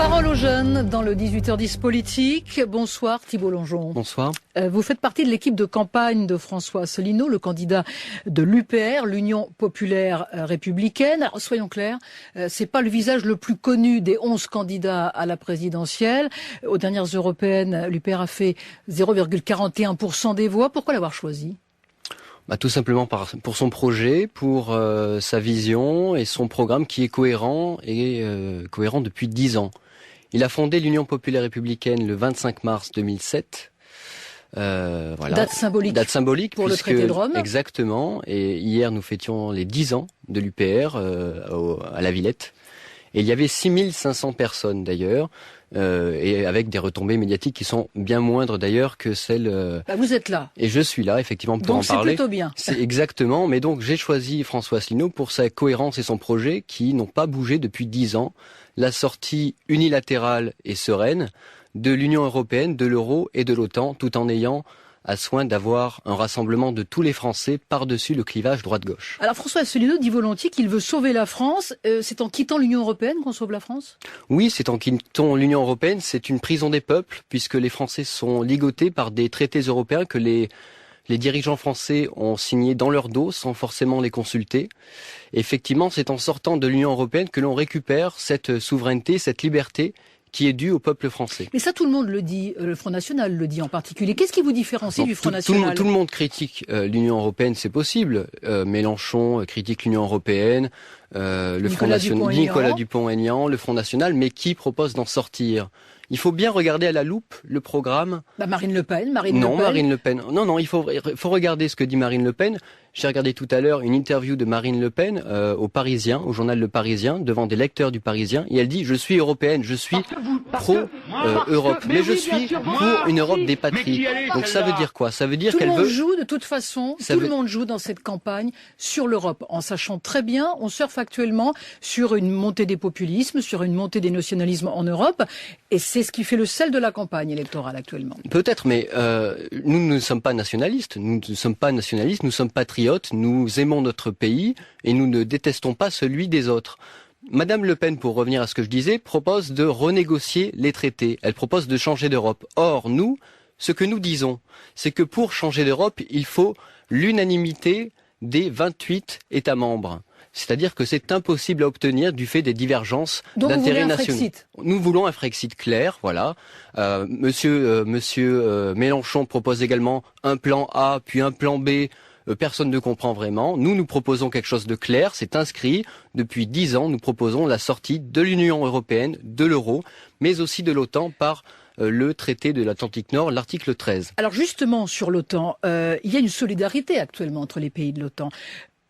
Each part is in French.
Parole aux jeunes dans le 18h10 politique. Bonsoir Thibault Longeon. Bonsoir. Vous faites partie de l'équipe de campagne de François Asselineau, le candidat de l'UPR, l'Union Populaire Républicaine. Alors, soyons clairs, c'est pas le visage le plus connu des 11 candidats à la présidentielle. Aux dernières européennes, l'UPR a fait 0,41% des voix. Pourquoi l'avoir choisi ? Tout simplement pour son projet, pour sa vision et son programme qui est cohérent et cohérent depuis 10 ans. Il a fondé l'Union Populaire Républicaine le 25 mars 2007. Voilà. Date symbolique pour le traité de Rome. Exactement. Et hier, nous fêtions les 10 ans de l'UPR à la Villette. Et il y avait 6500 personnes d'ailleurs, et avec des retombées médiatiques qui sont bien moindres d'ailleurs que celles... Vous êtes là. Et je suis là effectivement pour en parler. Donc c'est plutôt bien. C'est exactement, mais donc j'ai choisi François Asselineau pour sa cohérence et son projet qui n'ont pas bougé depuis 10 ans. La sortie unilatérale et sereine de l'Union européenne, de l'euro et de l'OTAN, tout en ayant à soin d'avoir un rassemblement de tous les Français par-dessus le clivage droite-gauche. Alors François Asselineau dit volontiers qu'il veut sauver la France. C'est en quittant l'Union européenne qu'on sauve la France ? Oui, c'est en quittant l'Union européenne. C'est une prison des peuples, puisque les Français sont ligotés par des traités européens que les dirigeants français ont signés dans leur dos, sans forcément les consulter. Effectivement, c'est en sortant de l'Union européenne que l'on récupère cette souveraineté, cette liberté qui est due au peuple français. Mais ça, tout le monde le dit, le Front National le dit en particulier. Qu'est-ce qui vous différencie du Front National ? Tout le monde critique l'Union européenne, c'est possible. Mélenchon critique l'Union européenne, le Front National, Nicolas Dupont-Aignan, le Front National, mais qui propose d'en sortir ? Il faut bien regarder à la loupe le programme. Marine Le Pen. Marine Le Pen. Non, il faut regarder ce que dit Marine Le Pen. J'ai regardé tout à l'heure une interview de Marine Le Pen au Parisien, au journal Le Parisien, devant des lecteurs du Parisien, et elle dit « Je suis européenne, je suis pro-Europe, mais je suis pour une Europe des patries ». Donc ça veut dire quoi ? Ça veut dire qu'elle veut... Tout le monde joue, de toute façon, tout le monde joue dans cette campagne sur l'Europe, en sachant très bien, on surfe actuellement sur une montée des populismes, sur une montée des nationalismes en Europe, et c'est ce qui fait le sel de la campagne électorale actuellement. Peut-être, mais nous ne sommes pas nationalistes, nous sommes patriotes, nous aimons notre pays et nous ne détestons pas celui des autres. Madame Le Pen, pour revenir à ce que je disais, propose de renégocier les traités. Elle propose de changer d'Europe. Or, nous, ce que nous disons, c'est que pour changer d'Europe, il faut l'unanimité des 28 États membres. C'est-à-dire que c'est impossible à obtenir du fait des divergences d'intérêts nationaux. Nous voulons un Frexit clair, voilà. Monsieur Mélenchon propose également un plan A, puis un plan B. Personne ne comprend vraiment. Nous proposons quelque chose de clair, c'est inscrit. Depuis 10 ans, nous proposons la sortie de l'Union européenne, de l'euro, mais aussi de l'OTAN par le traité de l'Atlantique Nord, l'article 13. Alors justement, sur l'OTAN, il y a une solidarité actuellement entre les pays de l'OTAN.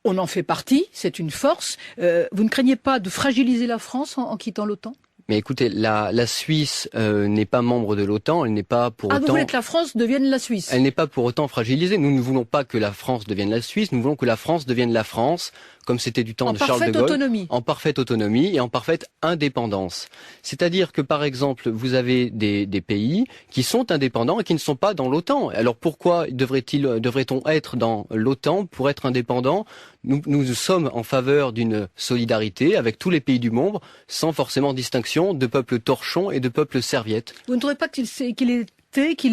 On en fait partie, c'est une force. Vous ne craignez pas de fragiliser la France en quittant l'OTAN ? Mais écoutez, la Suisse n'est pas membre de l'OTAN, elle n'est pas pour autant... vous voulez que la France devienne la Suisse ? Elle n'est pas pour autant fragilisée. Nous ne voulons pas que la France devienne la Suisse, nous voulons que la France devienne la France, comme c'était du temps de Charles de Gaulle. En parfaite autonomie et en parfaite indépendance. C'est-à-dire que, par exemple, vous avez des pays qui sont indépendants et qui ne sont pas dans l'OTAN. Alors pourquoi devrait-on être dans l'OTAN pour être indépendant ? Nous sommes en faveur d'une solidarité avec tous les pays du monde, sans forcément distinction de peuples torchons et de peuples serviettes. Vous ne trouvez pas qu'il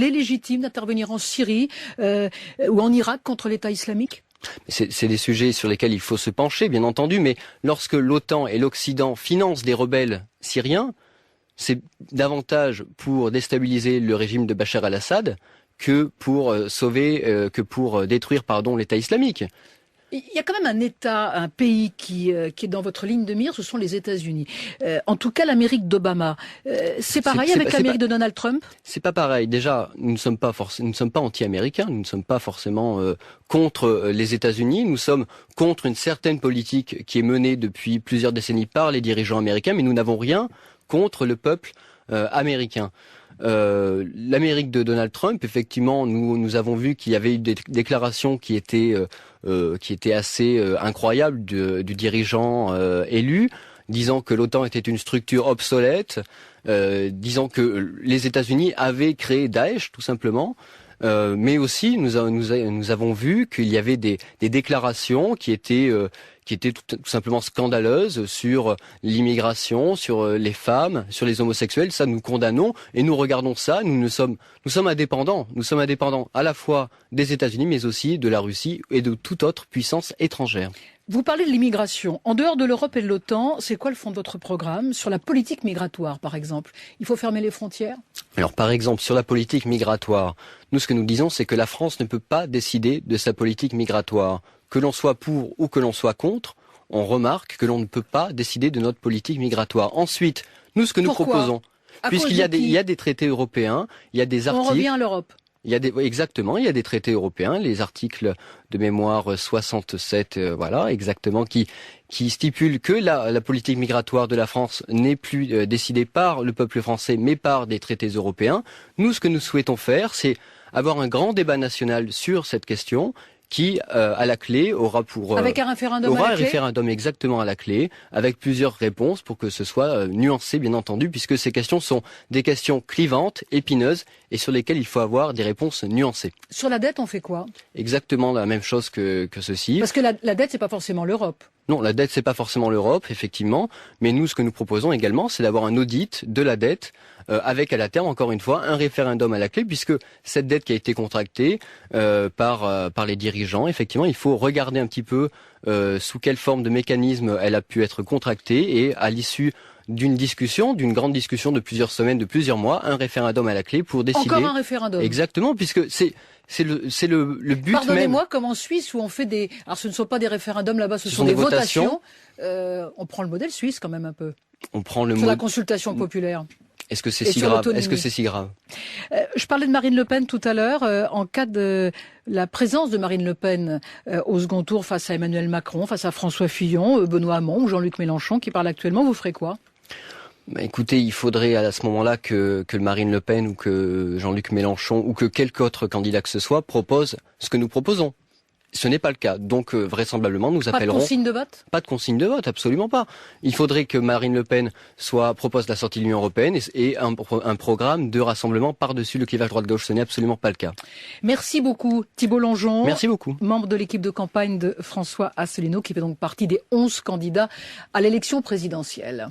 est légitime d'intervenir en Syrie ou en Irak contre l'État islamique ? C'est des sujets sur lesquels il faut se pencher, bien entendu, mais lorsque l'OTAN et l'Occident financent des rebelles syriens, c'est davantage pour déstabiliser le régime de Bachar el-Assad que pour détruire l'État islamique. Il y a quand même un pays qui est dans votre ligne de mire, ce sont les États-Unis. En tout cas, l'Amérique d'Obama. C'est pareil avec l'Amérique de Donald Trump ? C'est pas pareil. Déjà, nous ne sommes pas anti-américains, nous ne sommes pas forcément contre les États-Unis. Nous sommes contre une certaine politique qui est menée depuis plusieurs décennies par les dirigeants américains, mais nous n'avons rien contre le peuple américain. L'Amérique de Donald Trump, effectivement, nous avons vu qu'il y avait eu des déclarations qui étaient assez incroyables du dirigeant élu, disant que l'OTAN était une structure obsolète, disant que les États-Unis avaient créé Daesh, tout simplement. Mais aussi, nous avons vu qu'il y avait des déclarations qui étaient tout simplement scandaleuses sur l'immigration, sur les femmes, sur les homosexuels. Ça, nous condamnons et nous regardons ça. Nous sommes indépendants. Nous sommes indépendants à la fois des États-Unis, mais aussi de la Russie et de toute autre puissance étrangère. Vous parlez de l'immigration. En dehors de l'Europe et de l'OTAN, c'est quoi le fond de votre programme sur la politique migratoire, par exemple? Il faut fermer les frontières? Alors, par exemple, sur la politique migratoire, nous, ce que nous disons, c'est que la France ne peut pas décider de sa politique migratoire. Que l'on soit pour ou que l'on soit contre, on remarque que l'on ne peut pas décider de notre politique migratoire. Ensuite, nous, ce que nous proposons, puisqu'il y a des traités européens, il y a des articles... On revient à l'Europe. Exactement, il y a des traités européens, les articles de mémoire 67, voilà, exactement, qui stipulent que la politique migratoire de la France n'est plus décidée par le peuple français, mais par des traités européens. Nous, ce que nous souhaitons faire, c'est avoir un grand débat national sur cette question, qui, à la clé, aura avec un référendum aura à la un clé référendum exactement à la clé, avec plusieurs réponses pour que ce soit nuancé, bien entendu, puisque ces questions sont des questions clivantes, épineuses, et sur lesquelles il faut avoir des réponses nuancées. Sur la dette, on fait quoi? Exactement la même chose que ceci. Parce que la dette, c'est pas forcément l'Europe. Non, la dette, c'est pas forcément l'Europe, effectivement. Mais nous, ce que nous proposons également, c'est d'avoir un audit de la dette, avec à la terme, encore une fois, un référendum à la clé, puisque cette dette qui a été contractée par les dirigeants, effectivement, il faut regarder un petit peu sous quelle forme de mécanisme elle a pu être contractée, et à l'issue d'une grande discussion de plusieurs semaines, de plusieurs mois, un référendum à la clé pour décider. Encore un référendum. Exactement, puisque c'est le but. Pardonnez-moi, comme en Suisse où on fait des... Alors ce ne sont pas des référendums là-bas, ce sont des votations. On prend le modèle suisse quand même un peu. On prend le sur la consultation populaire. Est-ce que c'est si grave? Est-ce que c'est si grave? Je parlais de Marine Le Pen tout à l'heure. En cas de la présence de Marine Le Pen au second tour face à Emmanuel Macron, face à François Fillon, Benoît Hamon ou Jean-Luc Mélenchon qui parle actuellement, vous ferez quoi? Écoutez, il faudrait à ce moment-là que Marine Le Pen ou que Jean-Luc Mélenchon ou que quelque autre candidat que ce soit propose ce que nous proposons. Ce n'est pas le cas. Donc vraisemblablement, nous appellerons... Pas de consigne de vote? Pas de consigne de vote, absolument pas. Il faudrait que Marine Le Pen propose la sortie de l'Union européenne et un programme de rassemblement par-dessus le clivage droite-gauche. Ce n'est absolument pas le cas. Merci beaucoup Thibault Longeon. Merci beaucoup. Membre de l'équipe de campagne de François Asselineau, qui fait donc partie des 11 candidats à l'élection présidentielle.